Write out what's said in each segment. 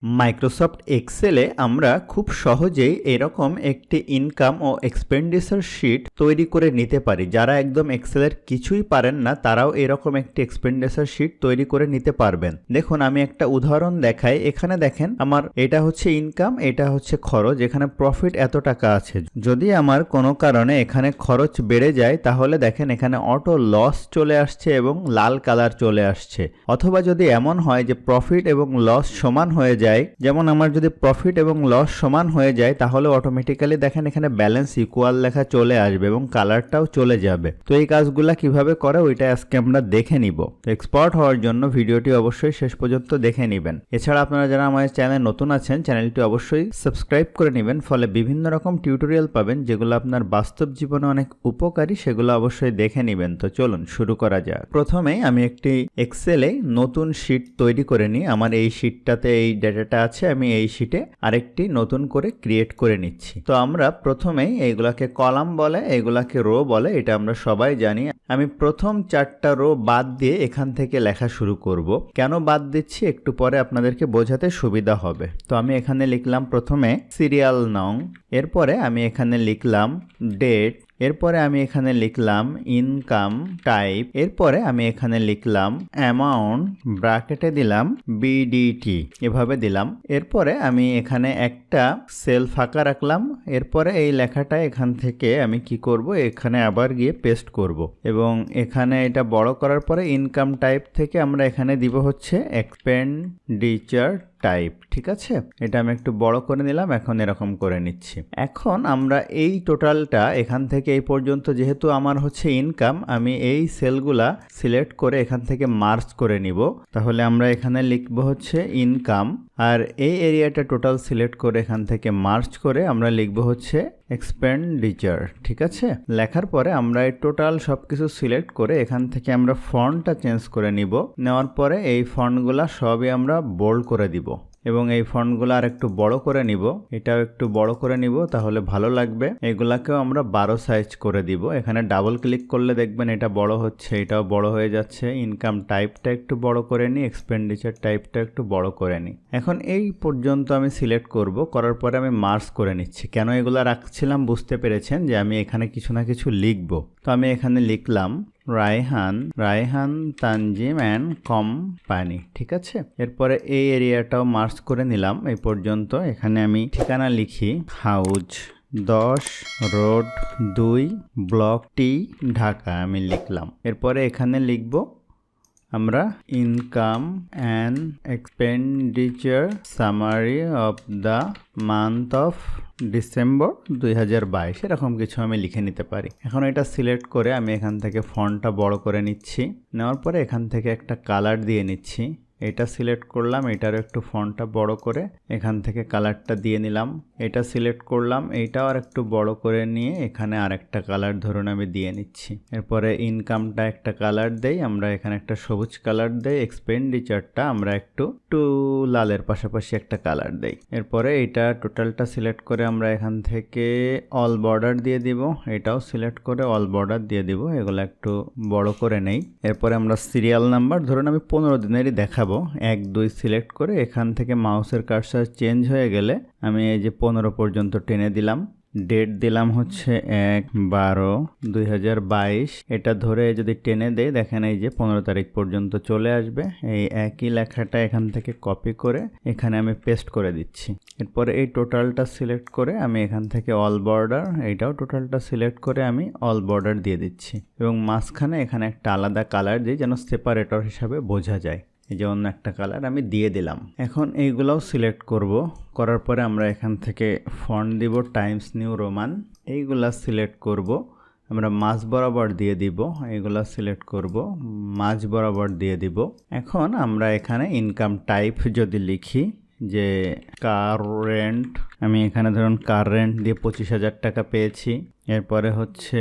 Microsoft এক্সেলে আমরা খুব সহজেই এরকম একটি ইনকাম ও এক্সপেন্ডিচার শিট তৈরি করে নিতে পারি। যারা একদম এক্সেলের কিছুই পারেন না তারাও এরকম একটি এক্সপেন্ডিচার শিট তৈরি করে নিতে পারবেন। দেখুন আমি একটা উদাহরণ দেখাই। এখানে দেখেন আমার এটা হচ্ছে ইনকাম, এটা হচ্ছে খরচ। এখানে প্রফিট এত টাকা আছে। যদি আমার কোনো কারণে এখানে খরচ বেড়ে যায় তাহলে দেখেন এখানে অটো লস চলে আসছে এবং লাল কালার চলে আসছে। অথবা যদি এমন হয় যে প্রফিট এবং লস সমান হয়ে যায়, যেমন আমার যদি প্রফিট এবং লস সমান হয়ে যায় তাহলে অটোমেটিক্যালি দেখেন এখানে ব্যালেন্স ইকুয়াল লেখা চলে আসবে এবং কালারটাও চলে যাবে। তো এই কাজগুলা কিভাবে করে ওইটা আজকে আমরা দেখে নিব। তো এক্সপার্ট হওয়ার জন্য ভিডিওটি অবশ্যই শেষ পর্যন্ত দেখে নেবেন। এছাড়া আপনারা যারা আমাদের চ্যানেলে নতুন আছেন চ্যানেলটি অবশ্যই সাবস্ক্রাইব করে নেবেন, ফলে বিভিন্ন রকম টিউটোরিয়াল পাবেন যেগুলো আপনার বাস্তব জীবনে অনেক উপকারী, সেগুলো অবশ্যই দেখে নেবেন। তো চলুন শুরু করা যাক। প্রথমে আমি একটি এক্সেলে নতুন শীট তৈরি করে নিই। আমার এই শীটটাতে এই ডেটাটা আছে, আমি এই শীটে আরেকটি নতুন করে ক্রিয়েট করে নিচ্ছি। তো আমরা প্রথমেই এইগুলাকে কলাম বলে, এইগুলাকে রো বলে, এটা আমরা সবাই জানি। আমি প্রথম 4টা রো বাদ দিয়ে এখান থেকে লেখা শুরু করব। কেন বাদ দিচ্ছি একটু পরে আপনাদেরকে বোঝাতে সুবিধা হবে। তো আমি এখানে লিখলাম প্রথমে সিরিয়াল নং, এরপরে আমি এখানে লিখলাম ডেট, এরপরে আমি এখানে লিখলাম ইনকাম টাইপ, এরপরে আমি এখানে লিখলাম অ্যামাউন্ট, ব্র্যাকেটে দিলাম বিডিটি, এভাবে দিলাম। এরপরে আমি এখানে একটা সেল ফাঁকা রাখলাম। এরপরে এই লেখাটা এখান থেকে আমি কি করব, এখানে আবার গিয়ে পেস্ট করব এবং এখানে এটা বড় করার পরে ইনকাম টাইপ থেকে আমরা এখানে দিব হচ্ছে এক্সপেন্ডিচার টাইপ। ঠিক আছে, এটা আমি একটু বড় করে নিলাম, এখন এরকম করে নিচ্ছি। এখন আমরা এই টোটালটা এখান থেকে এই পর্যন্ত যেহেতু আমার হচ্ছে ইনকাম, আমি এই সেলগুলা সিলেক্ট করে এখান থেকে মার্জ করে নিব। তাহলে আমরা এখানে লিখব হচ্ছে ইনকাম, আর এই এরিয়াটা টোটাল সিলেক্ট করে এখান থেকে মার্জ করে আমরা লিখব হচ্ছে এক্সপেন্ডিচার। ঠিক আছে, লেখার পরে আমরা এই টোটাল সবকিছু সিলেক্ট করে এখান থেকে আমরা ফন্টটা চেঞ্জ করে নিব। নেওয়ার পরে এই ফন্টগুলা সবই আমরা বোল্ড করে দিব এবং এই ফন্টগুলো আর একটু বড় করে নিব, এটাও একটু বড় করে নিব, তাহলে ভালো লাগবে। এগুলাকেও আমরা 12 সাইজ করে দিব। এখানে ডাবল ক্লিক করলে দেখবেন এটা বড় হচ্ছে, এটাও বড় হয়ে যাচ্ছে। ইনকাম টাইপটা একটু বড় করে নিই, এক্সপেন্ডিচার টাইপটা একটু বড় করে নিই। এখন এই পর্যন্ত আমি সিলেক্ট করব, করার পরে আমি মার্জ করে নিচ্ছি। কেন এগুলা রাখছিলাম বুঝতে পেরেছেন যে আমি এখানে কিছু না কিছু লিখব। তো আমি এখানে লিখলাম রায়হান তানজিম অ্যান্ড কোম্পানি। ঠিক আছে, এরপরে এই এরিয়াটাও মার্জ করে নিলাম এই পর্যন্ত। এখানে আমি ঠিকানা লিখি হাউজ 10 রোড 2 ব্লক টি ঢাকা, আমি লিখলাম। এরপরে এখানে লিখব আমরা income and expenditure summary of the month of December 2022, এরকম কিছু আমি লিখে নিতে পারি। এখন এটা সিলেক্ট করে আমি এখান থেকে ফন্টটা বড় করে নিচ্ছি। নেওয়ার পরে এখান থেকে একটা কালার দিয়ে নিচ্ছি। এটা সিলেক্ট করলাম, এটারও একটু ফন্টটা বড় করে এখান থেকে কালারটা দিয়ে নিলাম। এটা সিলেক্ট করলাম, এইটাও আর একটু বড় করে নিয়ে এখানে আর একটা কালার ধরুন আমি দিয়ে নিচ্ছি। এরপরে ইনকামটা একটা কালার দেই, আমরা এখানে একটা সবুজ কালার দেই। এক্সপেন্ডিচারটা আমরা একটু লালের পাশাপাশি একটা কালার দেই। এরপরে এটা টোটালটা সিলেক্ট করে আমরা এখান থেকে অল বর্ডার দিয়ে দিব, এটাও সিলেক্ট করে অল বর্ডার দিয়ে দিব। এগুলো একটু বড় করে নেই। এরপরে আমরা সিরিয়াল নাম্বার ধরুন আমি 15 দিনেরই দেখাবো, 1 2 সিলেক্ট করে এখান থেকে মাউসের কার্সার চেঞ্জ হয়ে গেলে আমি এই যে 15 পর্যন্ত টেনে দিলাম। ডেট দিলাম হচ্ছে 1/12/2022, এটা ধরে যদি টেনে দেয় দেখেন এই যে 15 তারিখ পর্যন্ত চলে আসবে। এই একই লেখাটা এখান থেকে কপি করে এখানে আমি পেস্ট করে দিচ্ছি। এরপরে এই টোটালটা সিলেক্ট করে আমি এখান থেকে অল বর্ডার, এইটাও টোটালটা সিলেক্ট করে আমি অল বর্ডার দিয়ে দিচ্ছি এবং মাঝখানে এখানে একটা আলাদা কালার দিই যেন সেপারেটর হিসাবে বোঝা যায়। এই যে অন্য একটা কালার আমি দিয়ে দিলাম। এখন এইগুলাও সিলেক্ট করব, করার পরে আমরা এখান থেকে ফন্ট দিব টাইমস নিউ রোমান। এইগুলা সিলেক্ট করব, আমরা মাঝ বরাবর দিয়ে দিব। এইগুলা সিলেক্ট করব, মাঝ বরাবর দিয়ে দিব। এখন আমরা এখানে ইনকাম টাইপ যদি লিখি যে কারেন্ট, আমি এখানে ধরুন কারেন্ট দিয়ে 25,000 টাকা পেয়েছি। এরপরে হচ্ছে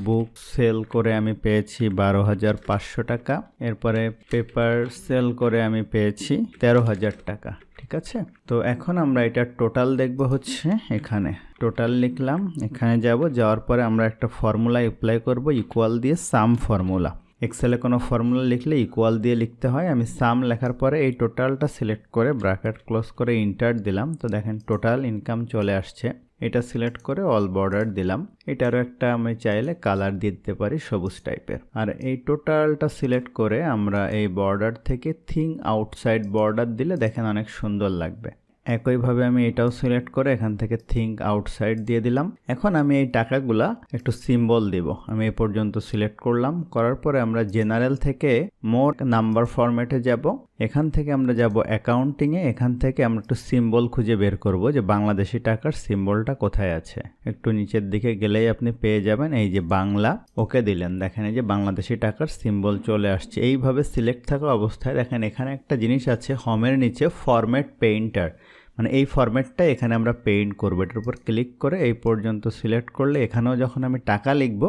বুক সেল করে আমি পেয়েছি 12,500 টাকা। এরপরে পেপার সেল করে আমি পেয়েছি 13,000 টাকা। ঠিক আছে, তো এখন আমরা এটা টোটাল দেখব হচ্ছে এখানে টোটাল লিখলাম, এখানে যাব, যাওয়ার পরে আমরা একটা ফর্মুলা অ্যাপ্লাই করব ইকুয়াল দিয়ে সাম ফর্মুলা। এক্সেলে কোনো ফর্মুলা লিখলে ইকুয়াল দিয়ে লিখতে হয়। আমি সাম লেখার পরে এই টোটালটা সিলেক্ট করে ব্র্যাকেট ক্লোজ করে ইন্টার দিলাম। তো দেখেন টোটাল ইনকাম চলে আসছে। এটা সিলেক্ট করে অল বর্ডার দিলাম। এটারও একটা আমি চাইলে কালার দিয়ে দিতে পারি সবুজ টাইপের। আর এই টোটালটা সিলেক্ট করে আমরা এই বর্ডার থেকে থিং আউটসাইড বর্ডার দিলে দেখেন অনেক সুন্দর লাগবে। একইভাবে আমি এটাও সিলেক্ট করে এখান থেকে থিঙ্ক আউটসাইড দিয়ে দিলাম। এখন আমি এই টাকাগুলা একটু সিম্বল দিব। আমি এই পর্যন্ত সিলেক্ট করলাম। করার পরে আমরা জেনারেল থেকে মোর নাম্বার ফরম্যাটে যাব। এখান থেকে আমরা যাব অ্যাকাউন্টিংয়ে। এখান থেকে আমরা একটু সিম্বল খুঁজে বের করব যে বাংলাদেশি টাকার সিম্বলটা কোথায় আছে। একটু নিচের দিকে গেলেই আপনি পেয়ে যাবেন এই যে বাংলা। ওকে দিলেন, দেখেন এই যে বাংলাদেশি টাকার সিম্বল চলে আসছে। এইভাবে সিলেক্ট থাকা অবস্থায় দেখেন এখানে একটা জিনিস আছে হোমের নিচে ফরম্যাট পেইন্টার, মানে এই ফরম্যাটটা এখানে আমরা পেইন্ট করবো। এটার উপর ক্লিক করে এই পর্যন্ত সিলেক্ট করলে এখানেও যখন আমি টাকা লিখব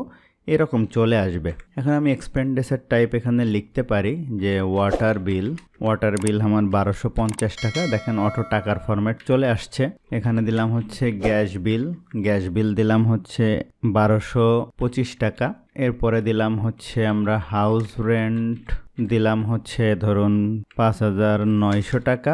এরকম চলে আসবে। এখন আমি এক্সপেন্ডিচার টাইপ এখানে লিখতে পারি যে ওয়াটার বিল আমার 1250 টাকা। দেখেন অটো টাকার ফরম্যাট চলে আসছে। এখানে দিলাম হচ্ছে গ্যাস বিল দিলাম হচ্ছে 1225 টাকা। এরপরে দিলাম হচ্ছে আমরা হাউস রেন্ট দিলাম হচ্ছে ধরুন 5900 টাকা।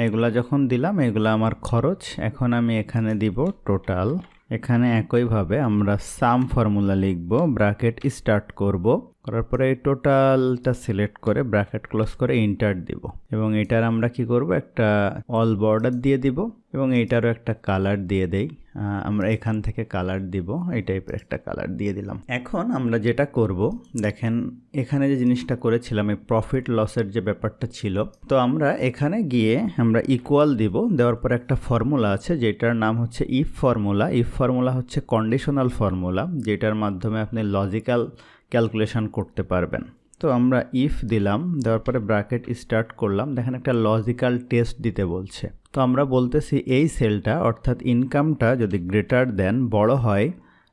এগুলা যখন দিলাম এগুলা আমার খরচ। এখন আমি এখানে দিব টোটাল। এখানে একইভাবে আমরা সাম ফর্মুলা লিখব, ব্র্যাকেট স্টার্ট করব। করার পরে এই টোটালটা সিলেক্ট করে ব্র্যাকেট ক্লোজ করে ইন্টার দিব। এবং এটার আমরা কি করব, একটা অল বর্ডার দিয়ে দিব এবং এইটারও একটা কালার দিয়ে দেই। আমরা এখান থেকে কালার দিব, এই টাইপের একটা কালার দিয়ে দিলাম। এখন আমরা যেটা করব দেখেন এখানে যে জিনিসটা করেছিলাম এই প্রফিট লসের যে ব্যাপারটা ছিল, তো আমরা এখানে গিয়ে আমরা ইকুয়াল দিব। দেওয়ার পরে একটা ফর্মুলা আছে যেটার নাম হচ্ছে ইফ ফর্মুলা হচ্ছে কন্ডিশনাল ফর্মুলা, যেটার মাধ্যমে আপনি লজিক্যাল ক্যালকুলেশন করতে পারবেন। তো আমরা ইফ দিলাম, দেওয়ার পরে ব্র্যাকেট স্টার্ট করলাম। দেখেন একটা লজিক্যাল টেস্ট দিতে বলছে। তো আমরা বলতেছি এই সেলটা অর্থাৎ ইনকামটা যদি গ্রেটার দেন বড় হয়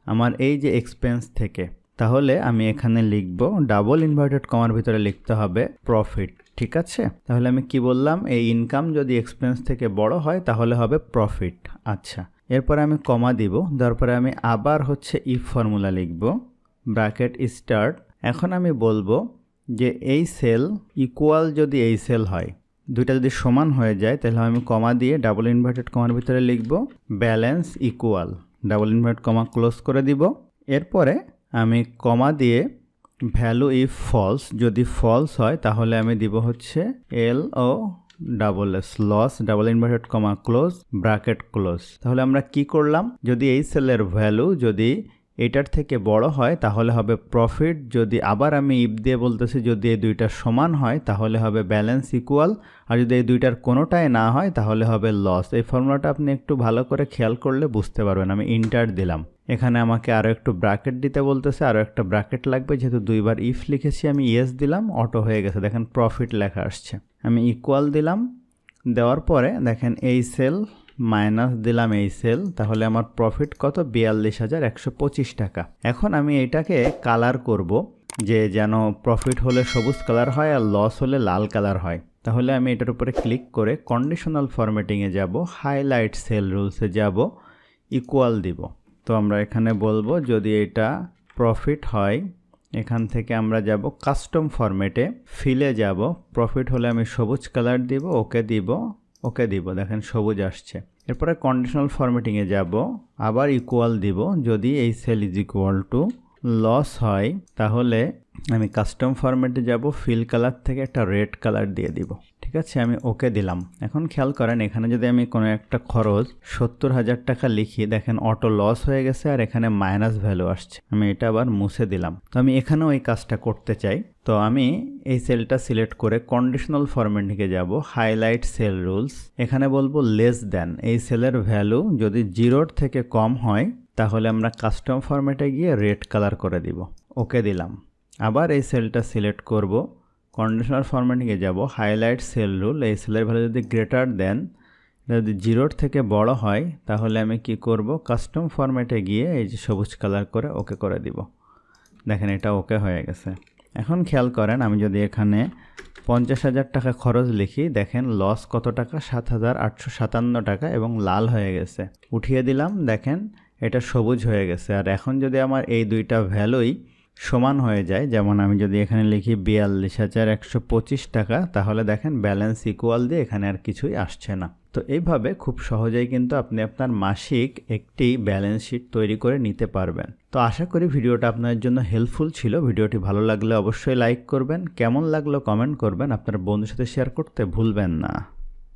আমার এই যে এক্সপেন্স থেকে, তাহলে আমি এখানে লিখব ডাবল ইনভার্টেড কমার ভিতরে লিখতে হবে প্রফিট। ঠিক আছে, তাহলে আমি কি বললাম, এই ইনকাম যদি এক্সপেন্স থেকে বড় হয় তাহলে হবে প্রফিট। আচ্ছা, এরপরে আমি কমা দিব। দেওয়ার পরে আমি আবার হচ্ছে ইফ ফর্মুলা লিখব, ব্র্যাকেট স্টার্ট। এখন আমি বলবো যে এই সেল ইকুয়াল যদি এই সেল হয়, দুইটা যদি সমান হয়ে যায় তাহলে আমি কমা দিয়ে ডাবল ইনভার্টেড কমার ভিতরে লিখব balance equal, double inverted comma close করে দিব। এরপরে আমি কমা দিয়ে ভ্যালু ইফ ফলস, যদি ফলস হয় তাহলে আমি দিব হচ্ছে LOSS loss, double inverted comma close, bracket close. তাহলে আমরা কি করলাম, যদি এই সেলের ভ্যালু যদি এটার থেকে বড় হয় তাহলে হবে প্রফিট। যদি আবার আমি ইফ দিয়ে বলতেছি যদি এই দুইটা সমান হয় তাহলে হবে ব্যালেন্স ইকুয়াল, আর যদি এই দুইটার কোনোটাই না হয় তাহলে হবে লস। এই ফর্মুলাটা আপনি একটু ভালো করে খেয়াল করলে বুঝতে পারবেন। আমি ইন্টার দিলাম। এখানে আমাকে আরও একটু ব্র্যাকেট দিতে বলতেছে, আরও একটা ব্র্যাকেট লাগবে, যেহেতু দুইবার ইফ লিখেছি আমি ইয়েস দিলাম, অটো হয়ে গেছে। দেখেন প্রফিট লেখা আসছে। আমি ইকুয়াল দিলাম, দেওয়ার পরে দেখেন এই সেল মাইনাস দিলাম এই সেল, তাহলে আমার প্রফিট কত, 42,125 টাকা। এখন আমি এটাকে কালার করব, যে যেন প্রফিট হলে সবুজ কালার হয় আর লস হলে লাল কালার হয়। তাহলে আমি এটার উপরে ক্লিক করে কন্ডিশনাল ফরম্যাটিংয়ে যাব, হাইলাইট সেল রুলসে যাব, ইকুয়াল দিব। তো আমরা এখানে বলবো যদি এটা প্রফিট হয়, এখান থেকে আমরা যাব কাস্টম ফরম্যাটে, ফিলে যাব, প্রফিট হলে আমি সবুজ কালার দিব, ওকে দিব, দেখেন সবুজ আসছে। এরপরে কন্ডিশনাল ফরম্যাটিংয়ে যাব, আবার ইকুয়াল দিব। যদি এই cell is equal to loss হয় তাহলে আমি কাস্টম ফরম্যাটে যাব, ফিল কালার থেকে একটা রেড কালার দিয়ে দিব। ঠিক আছে, আমি ওকে দিলাম। এখন খেয়াল করেন এখানে যদি আমি কোনো একটা খরচ 70,000 টাকা লিখি, দেখেন অটো লস হয়ে গেছে আর এখানে মাইনাস ভ্যালু আসছে। আমি এটা আবার মুছে দিলাম। তো আমি এখানেও এই কাজটা করতে চাই। তো আমি এই সেলটা সিলেক্ট করে কন্ডিশনাল ফরম্যাটিংয়ে যাব, হাইলাইট সেল রুলস, এখানে বলবো লেস দেন। এই সেলের ভ্যালু যদি 0 থেকে কম হয় তাহলে আমরা কাস্টম ফরম্যাটে গিয়ে রেড কালার করে দিব, ওকে দিলাম। আবার এই সেলটা সিলেক্ট করব, কন্ডিশনাল ফরম্যাটিংয়ে যাব, হাইলাইট সেল রুল, এই সেলের ভ্যালু যদি গ্রেটার দেন, যদি 0 থেকে বড় হয় তাহলে আমি কি করব, কাস্টম ফরম্যাটে গিয়ে এই যে সবুজ কালার করে ওকে করে দিব। দেখেন এটা ওকে হয়ে গেছে। এখন খেয়াল করেন আমি যদি এখানে 50,000 টাকা খরচ লিখি, দেখেন লস কত টাকা, 7,857 টাকা এবং লাল হয়ে গেছে। উঠিয়ে দিলাম, দেখেন এটা সবুজ হয়ে গেছে। আর এখন যদি আমার এই দুইটা ভ্যালুই সমান হয়ে যায়। যেমন আমি যদি এখানে লিখি ৪২,১২৫ টাকা, তাহলে দেখেন ব্যালেন্স ইকুয়াল দিয়ে এখানে আর কিছুই আসছে না। তো এইভাবে খুব সহজেই কিন্তু আপনি আপনার মাসিক একটি ব্যালেন্স শিট তৈরি করে নিতে পারবেন। তো আশা করি ভিডিওটা আপনার জন্য হেল্পফুল ছিল। ভিডিওটি ভালো লাগলে অবশ্যই লাইক করবেন, কেমন লাগলো কমেন্ট করবেন, আপনার বন্ধুর সাথে শেয়ার করতে ভুলবেন না।